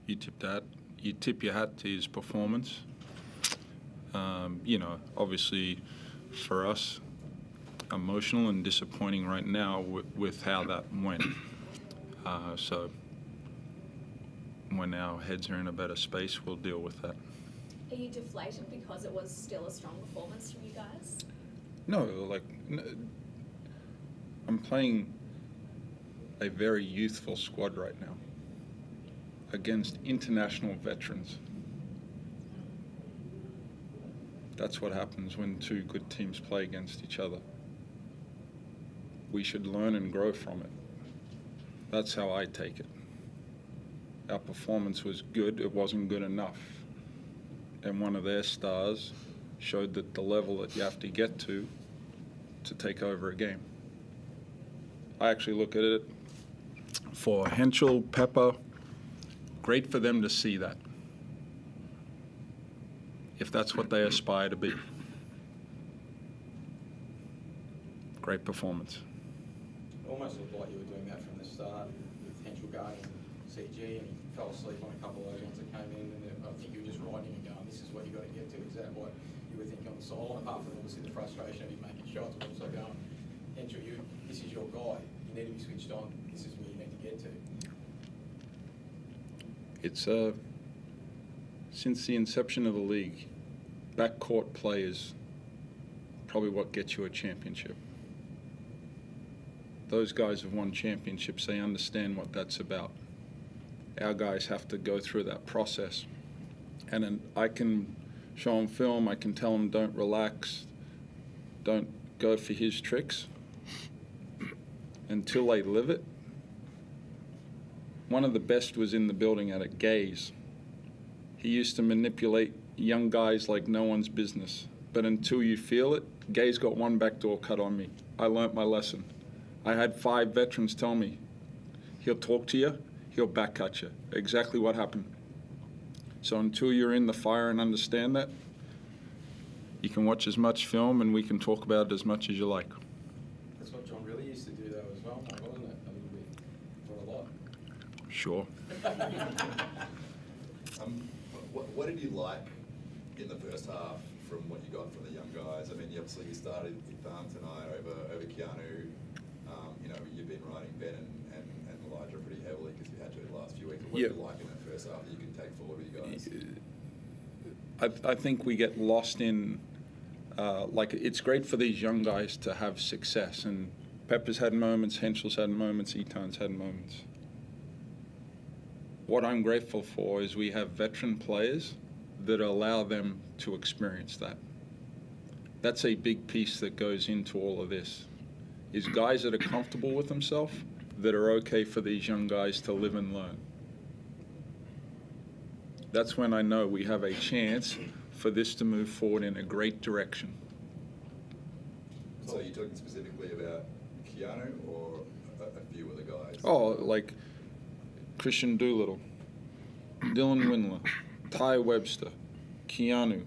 You tip your hat to his performance. Obviously for us, emotional and disappointing right now with how that went. So when our heads are in a better space, we'll deal with that. Are you deflated because it was still a strong performance from you guys? No, I'm playing a very youthful squad right now against international veterans. That's what happens when two good teams play against each other. We should learn and grow from it. That's how I take it. Our performance was good, it wasn't good enough. And one of their stars showed that the level that you have to get to take over a game. I actually look at it for Henschel, Pepper, great for them to see that, if that's what they aspire to be. Great performance. It almost looked like you were doing that from the start with Henschel guarding CG, and he fell asleep on a couple of those ones that came in, and I think you were just riding and going, this is what you got to get to. Is that what you were thinking on the sideline, apart from obviously the frustration of him making shots, but also going, Henschel, this is your guy, you need to be switched on, this is where you need to get to? It's since the inception of the league, backcourt play is probably what gets you a championship. Those guys have won championships, they understand what that's about. Our guys have to go through that process. And then I can show them film, I can tell them don't relax, don't go for his tricks until they live it. One of the best was in the building at it, Gaze. He used to manipulate young guys like no one's business. But until you feel it, Gaze got one backdoor cut on me. I learnt my lesson. I had 5 veterans tell me, he'll talk to you, he'll backcut you. Exactly what happened. So until you're in the fire and understand that, you can watch as much film and we can talk about it as much as you like. That's what John Rillie used to do though as well, wasn't it? A little bit, or a lot. Sure. What did you like in the first half from what you got from the young guys? I mean, obviously you started Izan tonight over Keanu. You've been riding Ben and Elijah pretty heavily because you had to the last few weeks. What did you like in that first half that you can take forward with you guys? I think we get lost in, it's great for these young guys to have success. And Pepper's had moments, Henschel's had moments, Izan's had moments. What I'm grateful for is we have veteran players that allow them to experience that. That's a big piece that goes into all of this, is guys that are comfortable with themselves, that are okay for these young guys to live and learn. That's when I know we have a chance for this to move forward in a great direction. So you're talking specifically about Keanu or a few of the guys? Oh, like Christian Doolittle, Dylan Windler, Ty Webster, Keanu.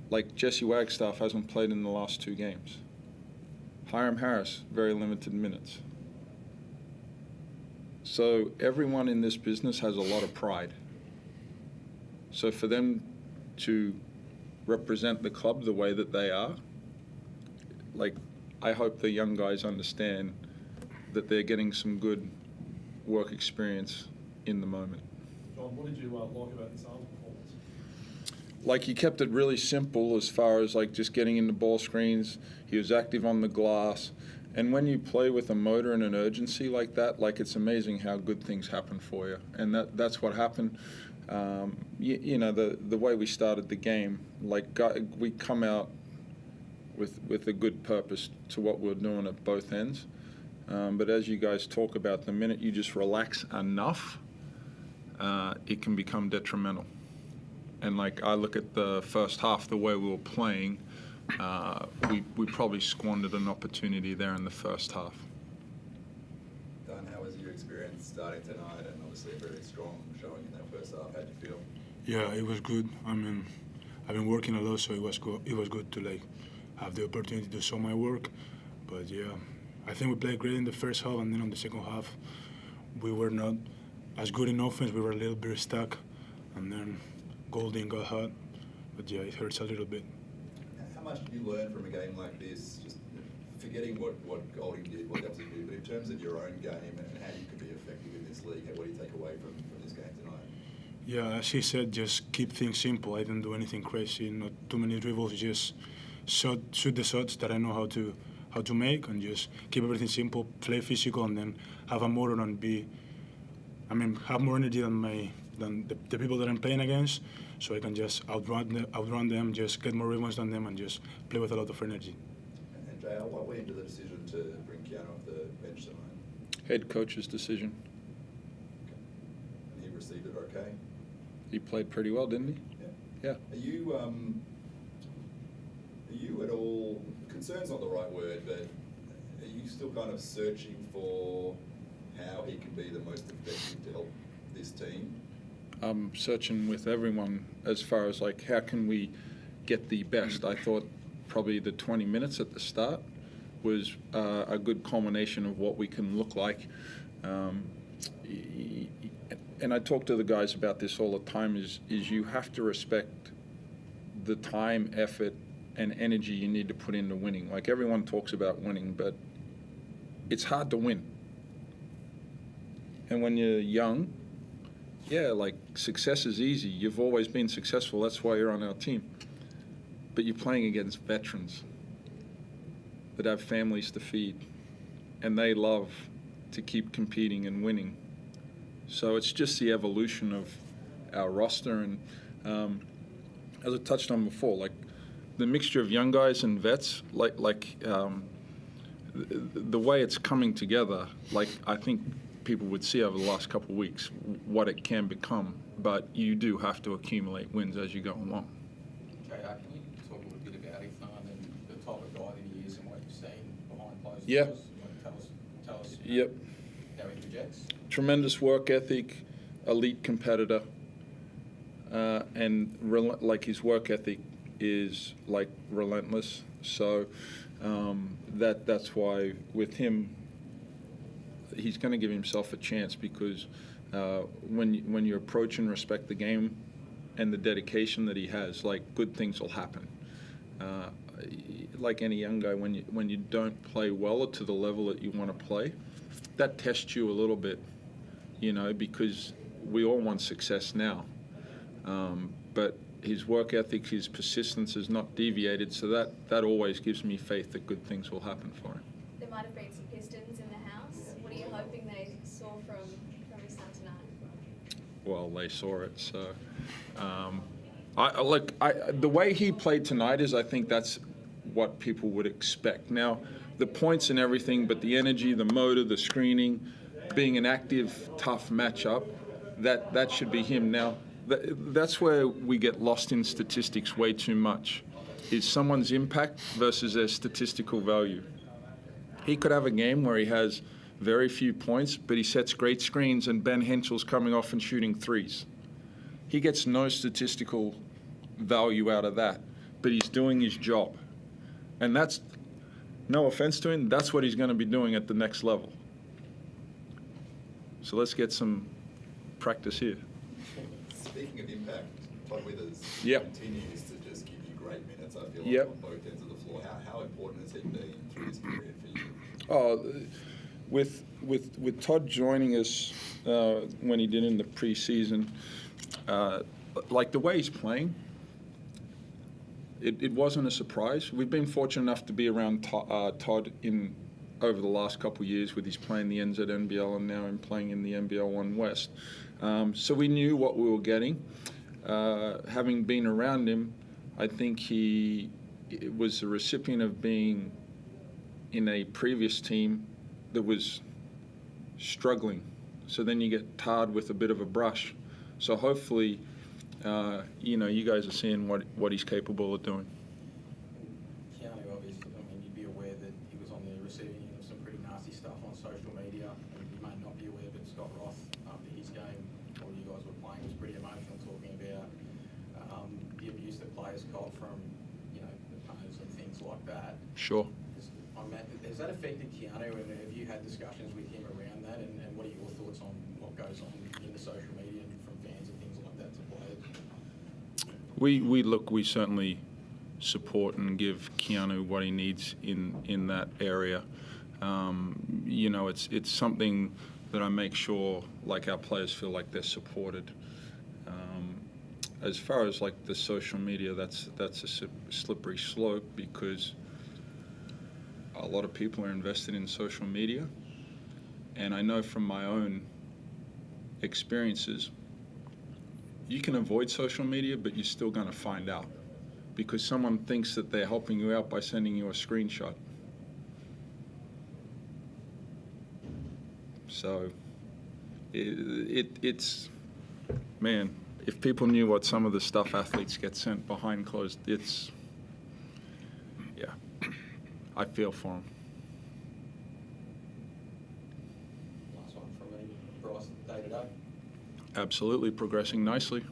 Like Jesse Wagstaff hasn't played in the last 2 games. Hiram Harris, very limited minutes. So everyone in this business has a lot of pride. So for them to represent the club the way that they are, I hope the young guys understand that they're getting some good work experience in the moment. John, what did you like about Izan's performance? He kept it really simple as far as just getting into ball screens. He was active on the glass. And when you play with a motor and an urgency like that, it's amazing how good things happen for you. And that's what happened. The way we started the game, we come out with a good purpose to what we're doing at both ends. But as you guys talk about, the minute you just relax enough, it can become detrimental. And I look at the first half, the way we were playing, we probably squandered an opportunity there in the first half. Dan, how was your experience starting tonight, and obviously a very strong showing in that first half? How'd you feel? Yeah, it was good. I mean, I've been working a lot, so it was good. It was good to have the opportunity to show my work. But yeah, I think we played great in the first half, and then on the second half, we were not as good in offense. We were a little bit stuck, and then Golding got hurt. But yeah, it hurts a little bit. How much did you learn from a game like this? Just forgetting what Golding did, what else he did, but in terms of your own game and how you could be effective in this league, what do you take away from this game tonight? Yeah, as he said, just keep things simple. I didn't do anything crazy, not too many dribbles, just shoot the shots that I know how to make, and just keep everything simple, play physical, and then have a motor and have more energy than the people that I'm playing against, so I can just outrun them, just get more rebounds than them, and just play with a lot of energy. And JL, what went into the decision to bring Keanu off the bench tonight? Head coach's decision. Okay. And he received it okay? He played pretty well, didn't he? Yeah. Yeah. Are you at all, concern's not the right word, but are you still kind of searching for how he can be the most effective to help this team? I'm searching with everyone as far as like how can we get the best. I thought probably the 20 minutes at the start was a good culmination of what we can look like. And I talk to the guys about this all the time, is you have to respect the time, effort, and energy you need to put into winning. Like, everyone talks about winning, but it's hard to win. And when you're young, yeah, like, success is easy. You've always been successful. That's why you're on our team. But you're playing against veterans that have families to feed, and they love to keep competing and winning. So it's just the evolution of our roster, and as I touched on before, like the mixture of young guys and vets, the way it's coming together, like I think people would see over the last couple of weeks what it can become, but you do have to accumulate wins as you go along. JR, can you talk a little bit about Izan and the type of guy that he is and what you've seen behind closed Yeah. doors? Tell us Yep. how he projects. Tremendous work ethic, elite competitor, and like his work ethic is like relentless. So that's why with him, he's going to give himself a chance, because when you approach and respect the game and the dedication that he has, like, good things will happen. Like any young guy, when you don't play well to the level that you want to play, that tests you a little bit, because we all want success now. But his work ethic, his persistence has not deviated, so that always gives me faith that good things will happen for him. There might have been some Pistons in the house. What are you hoping they saw from his son tonight? Well, they saw it, so the way he played tonight is, I think that's what people would expect. Now, the points and everything, but the energy, the motor, the screening, being an active, tough matchup, that should be him. Now, that's where we get lost in statistics way too much, is someone's impact versus their statistical value. He could have a game where he has very few points, but he sets great screens and Ben Henschel's coming off and shooting threes. He gets no statistical value out of that, but he's doing his job. And that's, no offense to him, that's what he's going to be doing at the next level. So let's get some practice here. Speaking of impact, Todd Withers Yep. continues to just give you great minutes, I feel like, Yep. on both ends of the floor. How important has he been through this period for you? Oh, with Todd joining us when he did in the preseason, like the way he's playing, it wasn't a surprise. We've been fortunate enough to be around Todd over the last couple of years, with his playing the NZNBL and now him playing in the NBL1 West. So we knew what we were getting. Having been around him, I think he was the recipient of being in a previous team that was struggling. So then you get tarred with a bit of a brush. So hopefully, you guys are seeing what he's capable of doing. Keanu, obviously, you'd be aware that he was on the receiving end of some pretty nasty stuff on social media. And you may not be aware, but Scott Roth, after his game, while you guys were playing, was pretty emotional, talking about the abuse that players got from, the punters and things like that. Sure. Has that affected Keanu, and have you had discussions with him around that, and what are your thoughts on what goes on in the social media and from fans and things like that to players? We certainly support and give Keanu what he needs in that area. It's something that I make sure like our players feel like they're supported. As far as like the social media, that's a slippery slope because a lot of people are invested in social media, and I know from my own experiences, you can avoid social media, but you're still going to find out because someone thinks that they're helping you out by sending you a screenshot. So it's man, if people knew what some of the stuff athletes get sent behind closed, I feel for them. Last one from me, Bryce, day to day. Absolutely progressing nicely.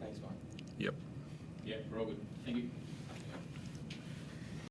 Thanks, mate. Yep. Yeah, we're all good. Thank you.